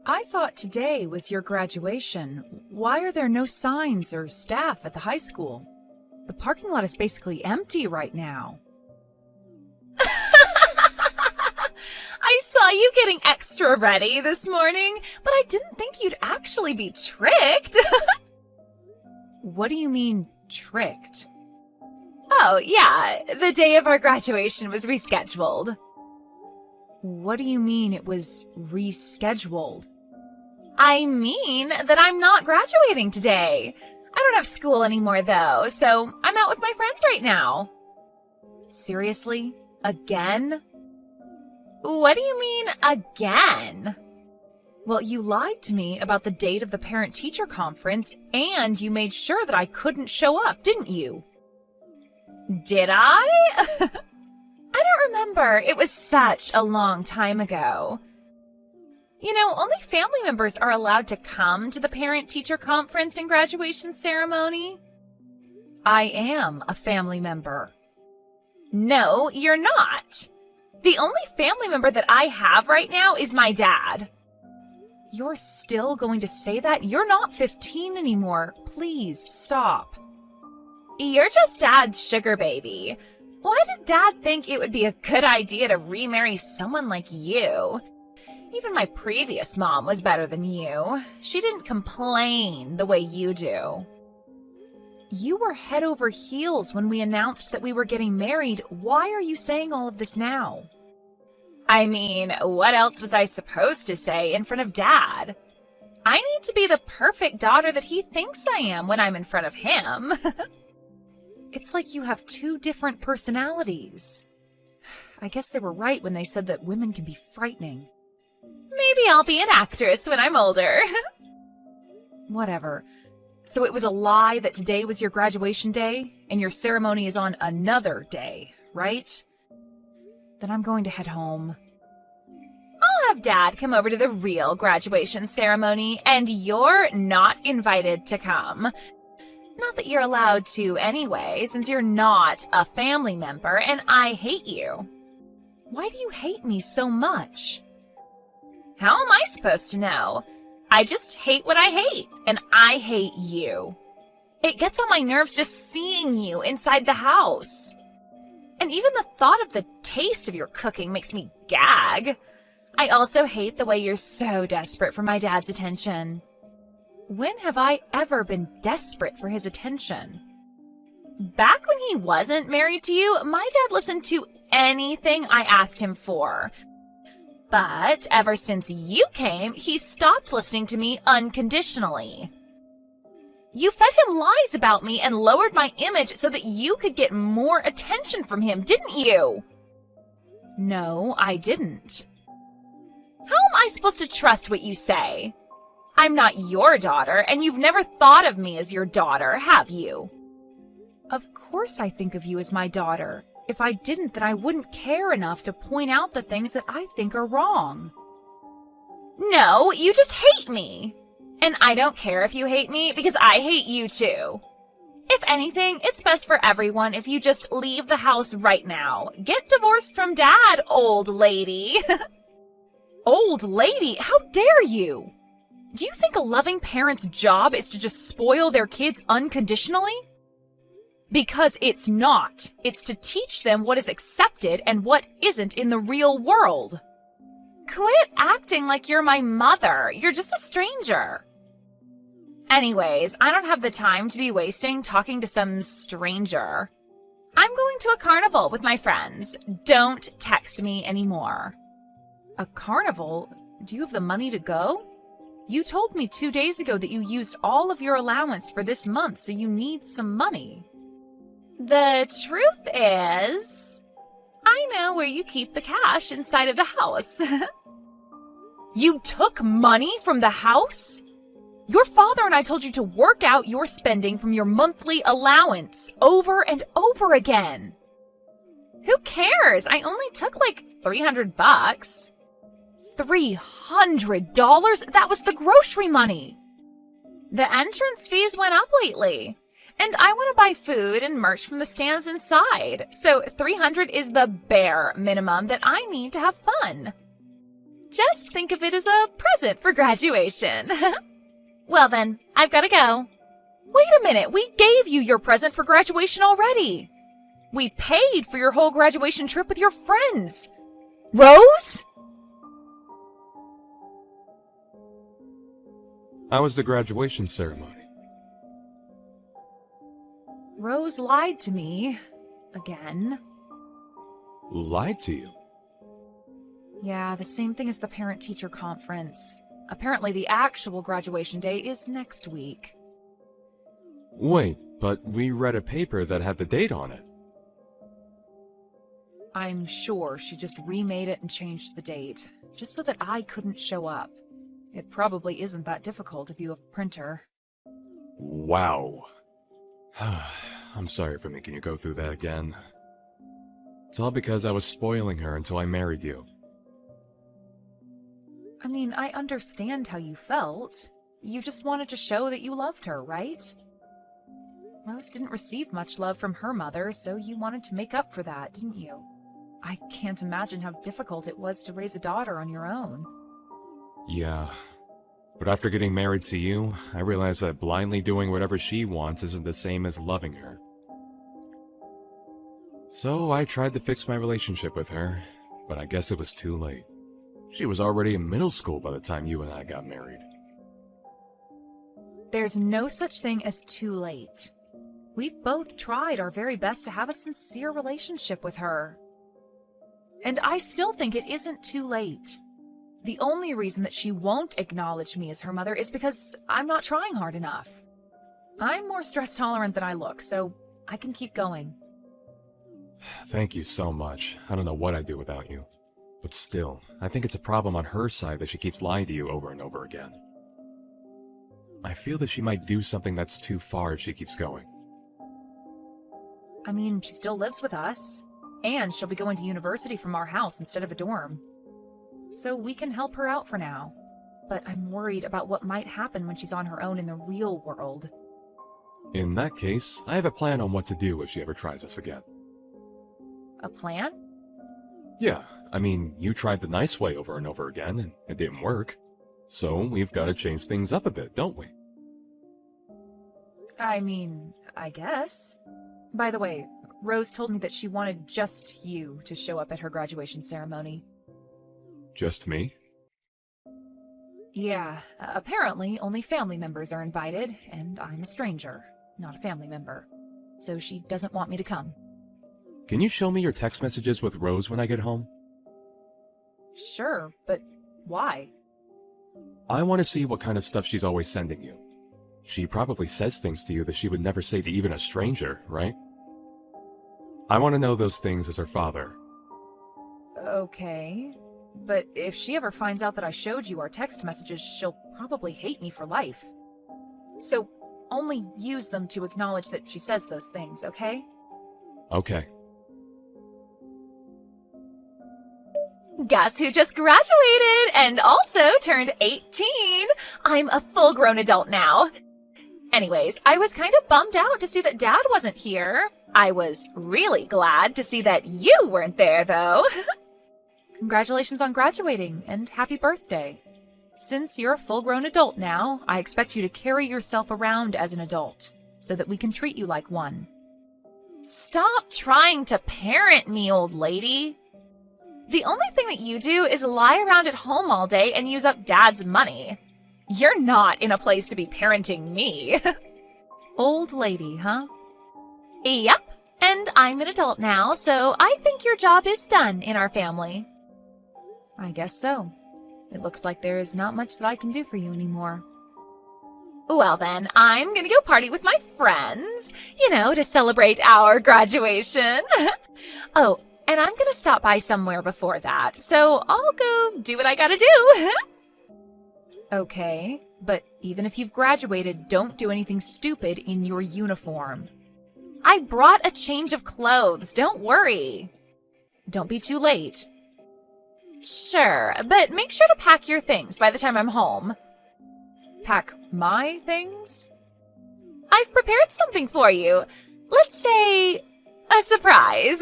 I thought today was your graduation. Why are there no signs or staff at the high school? The parking lot is basically empty right now. I saw you getting extra ready this morning, but I didn't think you'd actually be tricked. What do you mean, tricked? Oh, yeah, the day of our graduation was rescheduled. What do you mean it was rescheduled? I mean that I'm not graduating today. I don't have school anymore, though, so I'm out with my friends right now. Seriously? Again? What do you mean, again? Well, you lied to me about the date of the parent-teacher conference, and you made sure that I couldn't show up, didn't you? Did I? I don't remember. It was such a long time ago. You know, only family members are allowed to come to the parent-teacher conference and graduation ceremony. I am a family member. No, you're not. The only family member that I have right now is my dad. You're still going to say that? You're not 15 anymore. Please, stop. You're just Dad's sugar baby. Why did Dad think it would be a good idea to remarry someone like you? Even my previous mom was better than you. She didn't complain the way you do. You were head over heels when we announced that we were getting married. Why are you saying all of this now? I mean, what else was I supposed to say in front of Dad? I need to be the perfect daughter that he thinks I am when I'm in front of him. It's like you have two different personalities. I guess they were right when they said that women can be frightening. Maybe I'll be an actress when I'm older. Whatever. So it was a lie that today was your graduation day, and your ceremony is on another day, right? Then I'm going to head home. I'll have Dad come over to the real graduation ceremony, and you're not invited to come. Not that you're allowed to anyway, since you're not a family member, and I hate you. Why do you hate me so much? How am I supposed to know? I just hate what I hate, and I hate you. It gets on my nerves just seeing you inside the house. And even the thought of the taste of your cooking makes me gag. I also hate the way you're so desperate for my dad's attention. When have I ever been desperate for his attention? Back when he wasn't married to you, my dad listened to anything I asked him for. But ever since you came, he stopped listening to me unconditionally. You fed him lies about me and lowered my image so that you could get more attention from him, didn't you? No, I didn't. How am I supposed to trust what you say? I'm not your daughter, and you've never thought of me as your daughter, have you? Of course I think of you as my daughter. If I didn't, then I wouldn't care enough to point out the things that I think are wrong. No, you just hate me. And I don't care if you hate me, because I hate you too. If anything, it's best for everyone if you just leave the house right now. Get divorced from Dad, old lady. Old lady? How dare you? Do you think a loving parent's job is to just spoil their kids unconditionally? Because it's not. It's to teach them what is accepted and what isn't in the real world. Quit acting like you're my mother. You're just a stranger. Anyways, I don't have the time to be wasting talking to some stranger. I'm going to a carnival with my friends. Don't text me anymore. A carnival? Do you have the money to go? You told me 2 days ago that you used all of your allowance for this month, so you need some money. The truth is, I know where you keep the cash inside of the house. You took money from the house? Your father and I told you to work out your spending from your monthly allowance over and over again. Who cares? I only took like $300. $300? That was the grocery money. The entrance fees went up lately. And I want to buy food and merch from the stands inside. So $300 is the bare minimum that I need to have fun. Just think of it as a present for graduation. Well then, I've gotta go. Wait a minute, we gave you your present for graduation already. We paid for your whole graduation trip with your friends. Rose? How was the graduation ceremony? Rose lied to me. Again. Lied to you? Yeah, the same thing as the parent-teacher conference. Apparently the actual graduation day is next week. Wait, but we read a paper that had the date on it. I'm sure she just remade it and changed the date, just so that I couldn't show up. It probably isn't that difficult if you have a printer. Wow. I'm sorry for making you go through that again. It's all because I was spoiling her until I married you. I mean, I understand how you felt. You just wanted to show that you loved her, right? Rose didn't receive much love from her mother, so you wanted to make up for that, didn't you? I can't imagine how difficult it was to raise a daughter on your own. Yeah. But after getting married to you, I realized that blindly doing whatever she wants isn't the same as loving her. So I tried to fix my relationship with her, but I guess it was too late. She was already in middle school by the time you and I got married. There's no such thing as too late. We've both tried our very best to have a sincere relationship with her. And I still think it isn't too late. The only reason that she won't acknowledge me as her mother is because I'm not trying hard enough. I'm more stress tolerant than I look, so I can keep going. Thank you so much. I don't know what I'd do without you. But still, I think it's a problem on her side that she keeps lying to you over and over again. I feel that she might do something that's too far if she keeps going. I mean, she still lives with us, and she'll be going to university from our house instead of a dorm. So we can help her out for now. But I'm worried about what might happen when she's on her own in the real world. In that case, I have a plan on what to do if she ever tries this again. A plan? Yeah, I mean, you tried the nice way over and over again, and it didn't work. So we've got to change things up a bit, don't we? I mean, I guess. By the way, Rose told me that she wanted just you to show up at her graduation ceremony. Just me? Yeah, apparently only family members are invited, and I'm a stranger, not a family member. So she doesn't want me to come. Can you show me your text messages with Rose when I get home? Sure, but why? I want to see what kind of stuff she's always sending you. She probably says things to you that she would never say to even a stranger, right? I want to know those things as her father. Okay, but if she ever finds out that I showed you our text messages, she'll probably hate me for life. So only use them to acknowledge that she says those things, okay? Okay. Guess who just graduated and also turned 18? I'm a full-grown adult now. Anyways, I was kind of bummed out to see that Dad wasn't here. I was really glad to see that you weren't there, though. Congratulations on graduating, and happy birthday. Since you're a full-grown adult now, I expect you to carry yourself around as an adult, so that we can treat you like one. Stop trying to parent me, old lady. The only thing that you do is lie around at home all day and use up Dad's money. You're not in a place to be parenting me. Old lady, huh? Yep, and I'm an adult now, so I think your job is done in our family. I guess so. It looks like there's not much that I can do for you anymore. Well then, I'm gonna go party with my friends, to celebrate our graduation. Oh, and I'm gonna stop by somewhere before that, so I'll go do what I gotta do. Okay, but even if you've graduated, don't do anything stupid in your uniform. I brought a change of clothes, don't worry. Don't be too late. Sure, but make sure to pack your things by the time I'm home. Pack my things? I've prepared something for you. Let's say a surprise.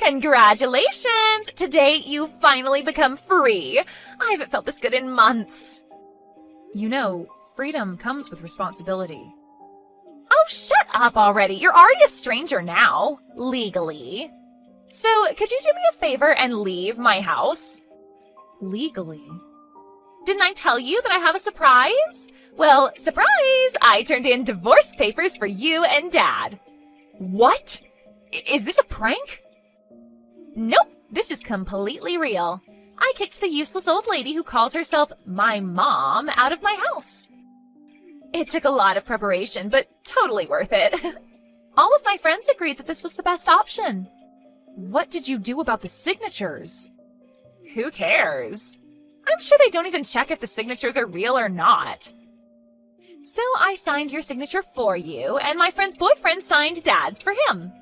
Congratulations! Today you finally become free. I haven't felt this good in months. You know, freedom comes with responsibility. Oh, shut up already. You're already a stranger now, legally. So, could you do me a favor and leave my house? Legally? Didn't I tell you that I have a surprise? Well, surprise! I turned in divorce papers for you and Dad. What? Is this a prank? Nope, this is completely real. I kicked the useless old lady who calls herself my mom out of my house. It took a lot of preparation, but totally worth it. All of my friends agreed that this was the best option. What did you do about the signatures? Who cares? I'm sure they don't even check if the signatures are real or not. So I signed your signature for you, and my friend's boyfriend signed Dad's for him.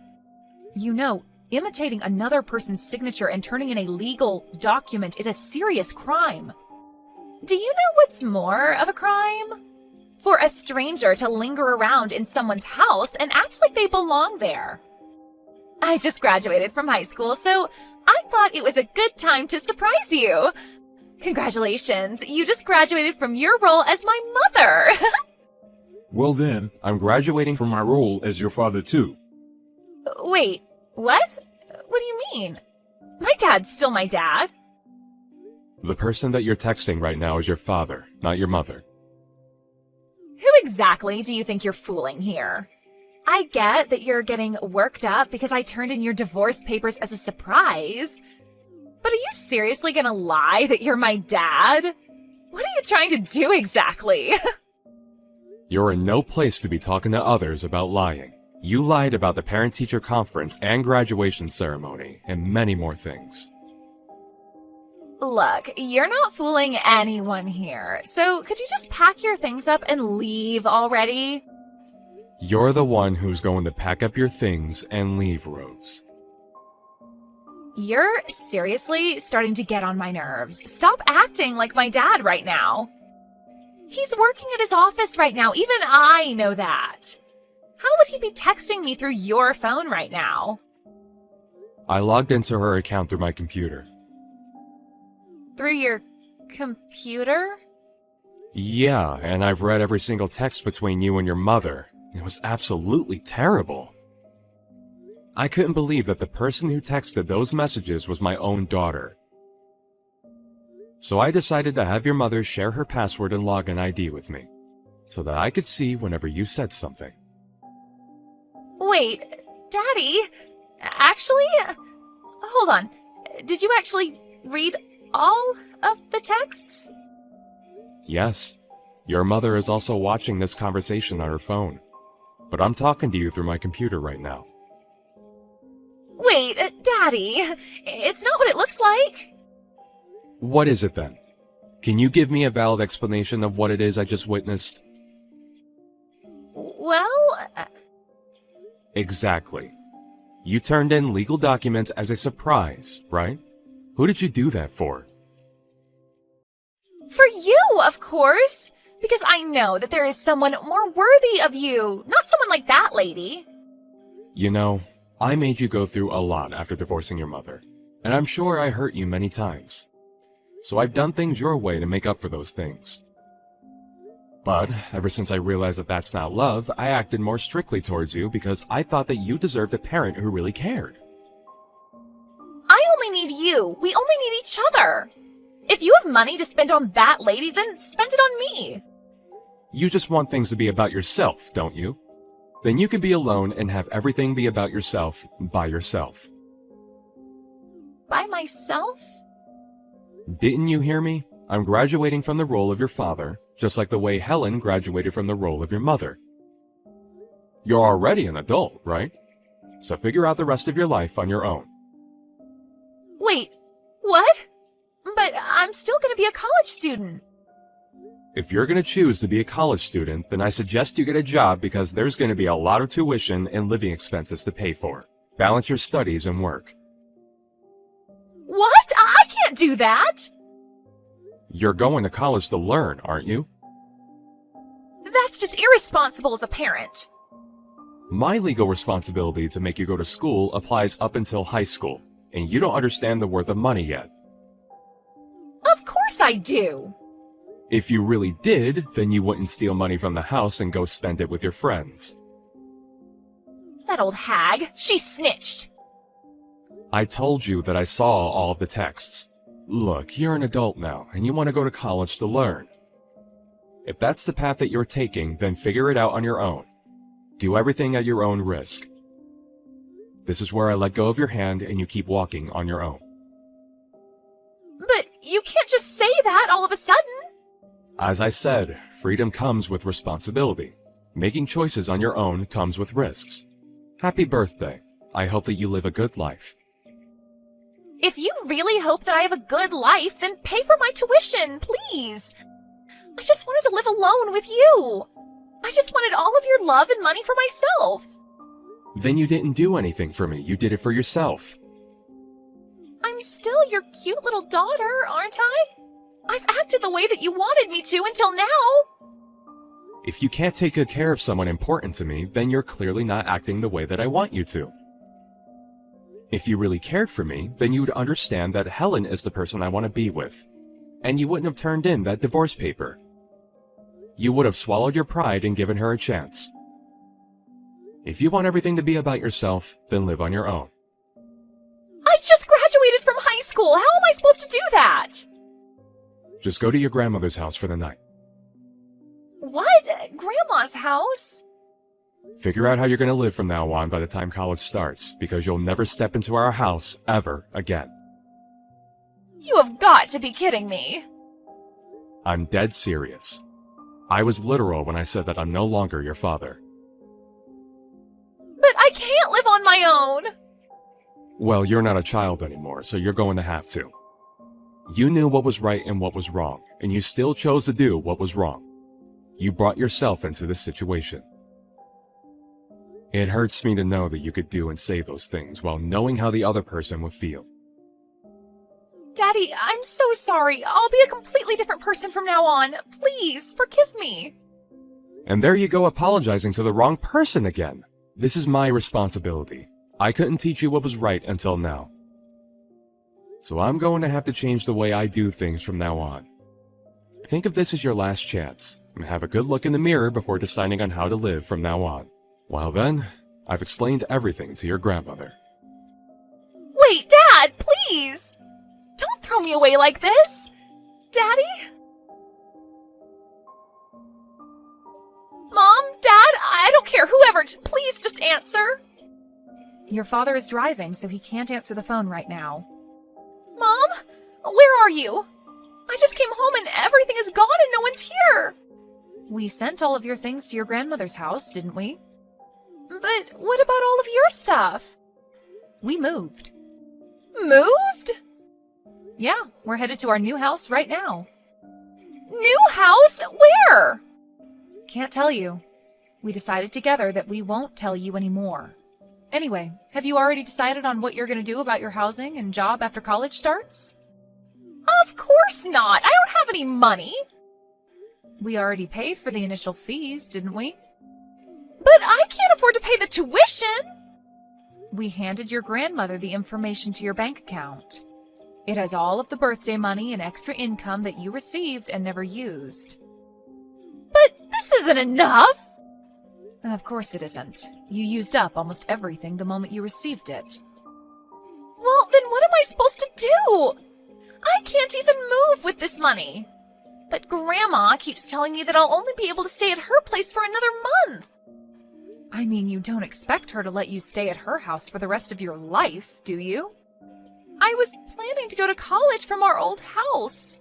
You know, imitating another person's signature and turning in a legal document is a serious crime. Do you know what's more of a crime? For a stranger to linger around in someone's house and act like they belong there. I just graduated from high school, so I thought it was a good time to surprise you. Congratulations, you just graduated from your role as my mother. Well then, I'm graduating from my role as your father too. Wait, what? What do you mean? My dad's still my dad. The person that you're texting right now is your father, not your mother. Who exactly do you think you're fooling here? I get that you're getting worked up because I turned in your divorce papers as a surprise. But are you seriously gonna lie that you're my dad? What are you trying to do exactly? You're in no place to be talking to others about lying. You lied about the parent-teacher conference and graduation ceremony, and many more things. Look, you're not fooling anyone here, so could you just pack your things up and leave already? You're the one who's going to pack up your things and leave, Rose. You're seriously starting to get on my nerves. Stop acting like my dad right now. He's working at his office right now. Even I know that. How would he be texting me through your phone right now? I logged into her account through my computer. Through your computer? Yeah, and I've read every single text between you and your mother. It was absolutely terrible. I couldn't believe that the person who texted those messages was my own daughter. So I decided to have your mother share her password and login ID with me, so that I could see whenever you said something. Wait, Daddy, actually, hold on. Did you actually read all of the texts? Yes, your mother is also watching this conversation on her phone, but I'm talking to you through my computer right now. Wait, Daddy, it's not what it looks like. What is it then? Can you give me a valid explanation of what it is I just witnessed? Well... Exactly. You turned in legal documents as a surprise, right? Who did you do that for? For you, of course. Because I know that there is someone more worthy of you, not someone like that lady. You know, I made you go through a lot after divorcing your mother, and I'm sure I hurt you many times. So I've done things your way to make up for those things. But ever since I realized that that's not love, I acted more strictly towards you because I thought that you deserved a parent who really cared. I only need you. We only need each other. If you have money to spend on that lady, then spend it on me. You just want things to be about yourself, don't you? Then you can be alone and have everything be about yourself by yourself. By myself? Didn't you hear me? I'm graduating from the role of your father, just like the way Helen graduated from the role of your mother. You're already an adult, right? So figure out the rest of your life on your own. Wait, what? But I'm still going to be a college student. If you're going to choose to be a college student, then I suggest you get a job because there's going to be a lot of tuition and living expenses to pay for. Balance your studies and work. What? I can't do that. You're going to college to learn, aren't you? That's just irresponsible as a parent. My legal responsibility to make you go to school applies up until high school. and you don't understand the worth of money yet. Of course I do. If you really did, then you wouldn't steal money from the house and go spend it with your friends. That old hag, she snitched. I told you that I saw all of the texts. Look, you're an adult now, and you want to go to college to learn. If that's the path that you're taking, then figure it out on your own. Do everything at your own risk. This is where I let go of your hand and you keep walking on your own. But you can't just say that all of a sudden. As I said, freedom comes with responsibility. Making choices on your own comes with risks. Happy birthday. I hope that you live a good life. If you really hope that I have a good life, then pay for my tuition, please. I just wanted to live alone with you. I just wanted all of your love and money for myself. Then you didn't do anything for me. You did it for yourself. I'm still your cute little daughter, aren't I? I've acted the way that you wanted me to until now. If you can't take good care of someone important to me, then you're clearly not acting the way that I want you to. If you really cared for me, then you would understand that Helen is the person I want to be with. And you wouldn't have turned in that divorce paper. You would have swallowed your pride and given her a chance. If you want everything to be about yourself, then live on your own. I just graduated from high school. How am I supposed to do that? Just go to your grandmother's house for the night. What? Grandma's house? Figure out how you're going to live from now on by the time college starts, because you'll never step into our house ever again. You have got to be kidding me. I'm dead serious. I was literal when I said that I'm no longer your father. But I can't live on my own. Well, you're not a child anymore, so you're going to have to. You knew what was right and what was wrong, and you still chose to do what was wrong. You brought yourself into this situation. It hurts me to know that you could do and say those things while knowing how the other person would feel. Daddy, I'm so sorry. I'll be a completely different person from now on. Please, forgive me. And there you go apologizing to the wrong person again. This is my responsibility. I couldn't teach you what was right until now. So I'm going to have to change the way I do things from now on. Think of this as your last chance, and have a good look in the mirror before deciding on how to live from now on. Well then, I've explained everything to your grandmother. Wait, Dad, please! Don't throw me away like this! Daddy? Mom? Dad? I don't care, whoever, please just answer! Your father is driving, so he can't answer the phone right now. Mom? Where are you? I just came home and everything is gone and no one's here! We sent all of your things to your grandmother's house, didn't we? But what about all of your stuff? We moved. Moved? Yeah, we're headed to our new house right now. New house? Where? Can't tell you. We decided together that we won't tell you anymore. Anyway, have you already decided on what you're going to do about your housing and job after college starts? Of course not. I don't have any money. We already paid for the initial fees, didn't we? But I can't afford to pay the tuition. We handed your grandmother the information to your bank account. It has all of the birthday money and extra income that you received and never used. But this isn't enough. Of course it isn't. You used up almost everything the moment you received it. Well, then what am I supposed to do? I can't even move with this money. But Grandma keeps telling me that I'll only be able to stay at her place for another month. I mean, you don't expect her to let you stay at her house for the rest of your life, do you? I was planning to go to college from our old house,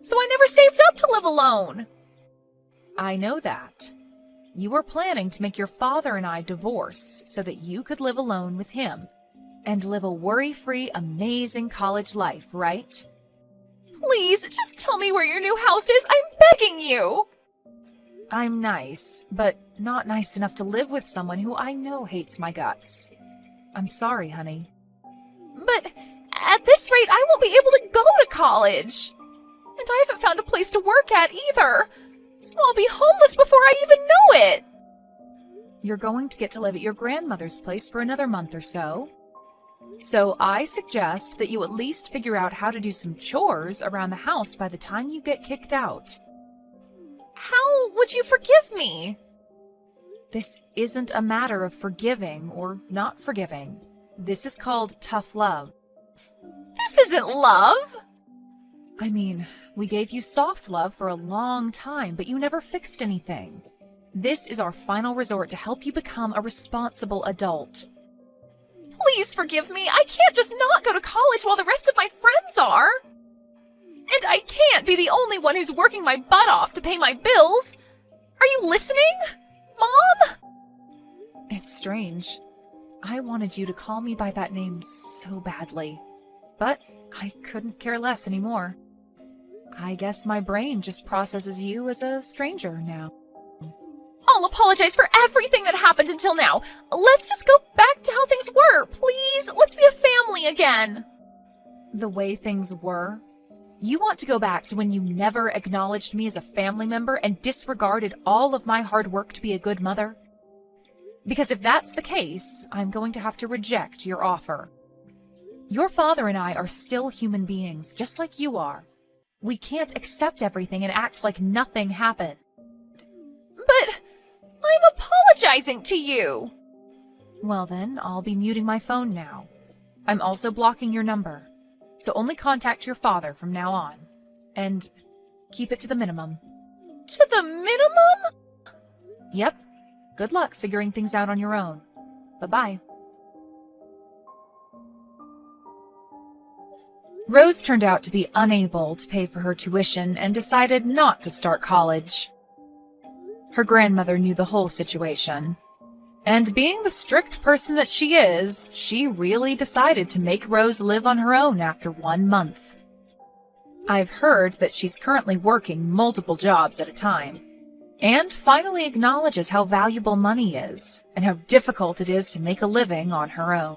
so I never saved up to live alone. I know that. You were planning to make your father and I divorce so that you could live alone with him and live a worry-free, amazing college life, right? Please, just tell me where your new house is. I'm begging you. I'm nice, but not nice enough to live with someone who I know hates my guts. I'm sorry, honey. But at this rate, I won't be able to go to college. And I haven't found a place to work at either. So I'll be homeless before I even know it. You're going to get to live at your grandmother's place for another month or so. So I suggest that you at least figure out how to do some chores around the house by the time you get kicked out. How would you forgive me? This isn't a matter of forgiving or not forgiving. This is called tough love. This isn't love. I mean, we gave you soft love for a long time, but you never fixed anything. This is our final resort to help you become a responsible adult. Please forgive me. I can't just not go to college while the rest of my friends are. And I can't be the only one who's working my butt off to pay my bills. Are you listening, Mom? It's strange. I wanted you to call me by that name so badly, but I couldn't care less anymore. I guess my brain just processes you as a stranger now. I'll apologize for everything that happened until now. Let's just go back to how things were, please. Let's be a family again. The way things were? You want to go back to when you never acknowledged me as a family member and disregarded all of my hard work to be a good mother? Because if that's the case, I'm going to have to reject your offer. Your father and I are still human beings, just like you are. We can't accept everything and act like nothing happened. But I'm apologizing to you. Well then, I'll be muting my phone now. I'm also blocking your number, so only contact your father from now on. And keep it to the minimum. To the minimum? Yep. Good luck figuring things out on your own. Bye-bye. Rose turned out to be unable to pay for her tuition and decided not to start college. Her grandmother knew the whole situation. And being the strict person that she is, she really decided to make Rose live on her own after 1 month. I've heard that she's currently working multiple jobs at a time, and finally acknowledges how valuable money is, and how difficult it is to make a living on her own.